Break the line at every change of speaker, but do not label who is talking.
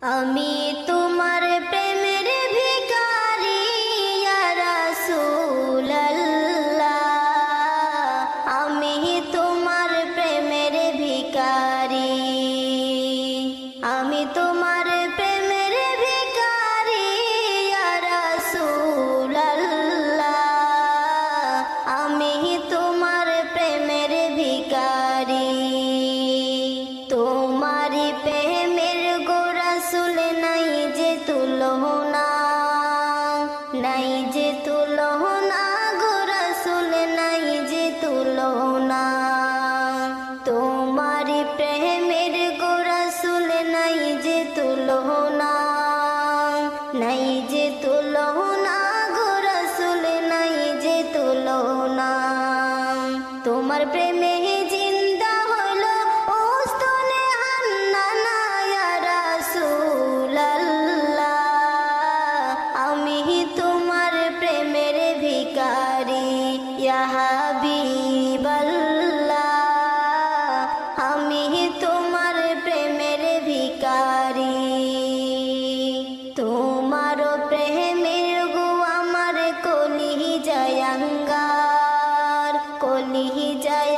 আমি তোমার প্রেমের ভিখারি ইয়া রাসূলুল্লাহ, আমি তোমার প্রেমের ভিখারি, আমি তোমার প্রেমের ভিখারি ইয়া রাসূলুল্লাহ, আমি তোমার প্রেমের ভিখারি। তোমারি প্রেমের গো রাসূল নাই যে তুলনা, নাই যে তুলনা গো রাসূল নাই যে তুলনা। তোমারি প্রেমের গো রাসূল নাই যে তুলনা, নাই যে তুলনা গো রাসূল নাই যে তুলনা। তোমার প্রেমে জিন্দা হলো ওস্তনে হান্নানা ইয়া রাসূলুল্লাহ, আমি তোমার প্রেমের ভিখারি ইয়া হাবিবাল্লাহ, আমি তোমার প্রেমের ভিখারি। তোমার প্রেমের গো আমার কলিজায় আঙ্গার, কলিজায়